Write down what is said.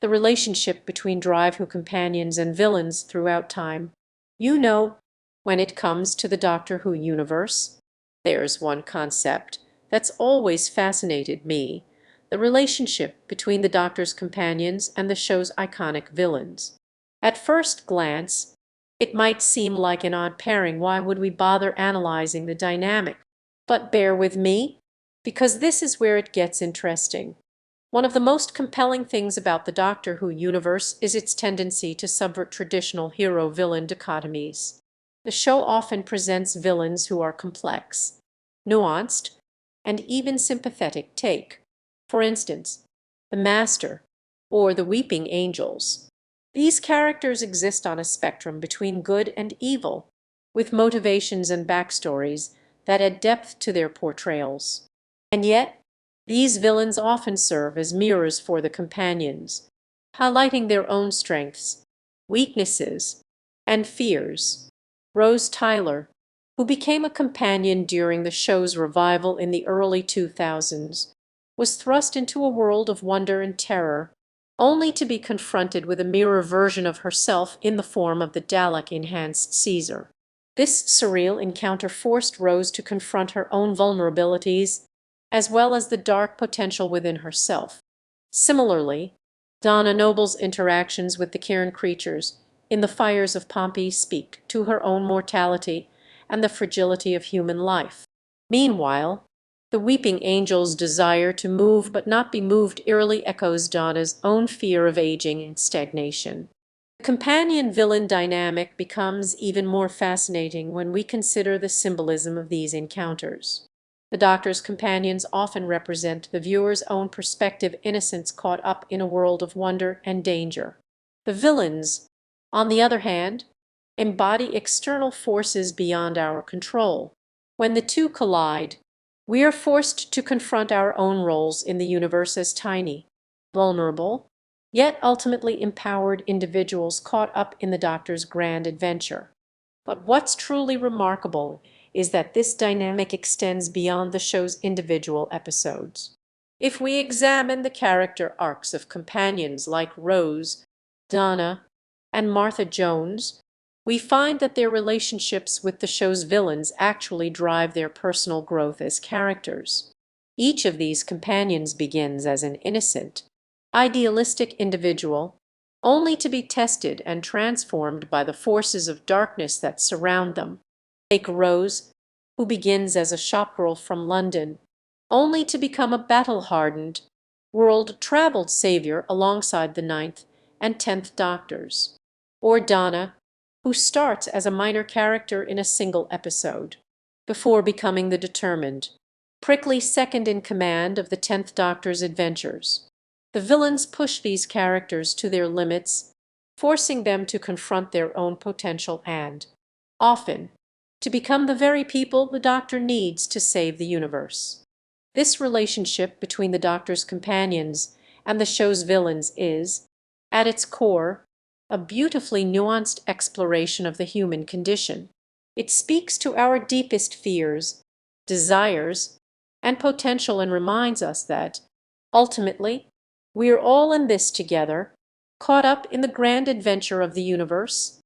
the relationship between Drive Who companions and villains throughout time. You know, when it comes to the Doctor Who universe, there's one concept that's always fascinated me, the relationship between the Doctor's companions and the show's iconic villains. At first glance, it might seem like an odd pairing. Why would we bother analyzing the dynamic? But bear with me, because this is where it gets interesting. One of the most compelling things about the Doctor Who universe is its tendency to subvert traditional hero-villain dichotomies. The show often presents villains who are complex, nuanced, and even sympathetic. Take, for instance, the Master or the Weeping Angels. These characters exist on a spectrum between good and evil, with motivations and backstories that add depth to their portrayals. And yet, these villains often serve as mirrors for the companions, highlighting their own strengths, weaknesses, and fears. Rose Tyler, who became a companion during the show's revival in the early 2000s, was thrust into a world of wonder and terror, only to be confronted with a mirror version of herself in the form of the Dalek-enhanced Caesar. This surreal encounter forced Rose to confront her own vulnerabilities, as well as the dark potential within herself. Similarly, Donna Noble's interactions with the Cairn creatures in the fires of Pompeii speak to her own mortality and the fragility of human life. Meanwhile, the Weeping Angel's desire to move but not be moved eerily echoes Donna's own fear of aging and stagnation. The companion-villain dynamic becomes even more fascinating when we consider the symbolism of these encounters. The Doctor's companions often represent the viewer's own perspective, innocence caught up in a world of wonder and danger. The villains, on the other hand, embody external forces beyond our control. When the two collide, we are forced to confront our own roles in the universe as tiny, vulnerable, yet ultimately empowered individuals caught up in the Doctor's grand adventure. But what's truly remarkable is that this dynamic extends beyond the show's individual episodes. If we examine the character arcs of companions like Rose, Donna, and Martha Jones, we find that their relationships with the show's villains actually drive their personal growth as characters. Each of these companions begins as an innocent, idealistic individual, only to be tested and transformed by the forces of darkness that surround them. Take Rose, who begins as a shopgirl from London, only to become a battle-hardened, world-traveled savior alongside the Ninth and Tenth Doctors. Or Donna, who starts as a minor character in a single episode, before becoming the determined, prickly second-in-command of the Tenth Doctor's adventures. The villains push these characters to their limits, forcing them to confront their own potential and, often, to become the very people the Doctor needs to save the universe. This relationship between the Doctor's companions and the show's villains is, at its core, a beautifully nuanced exploration of the human condition. It speaks to our deepest fears, desires, and potential, and reminds us that, ultimately, we are all in this together, caught up in the grand adventure of the universe.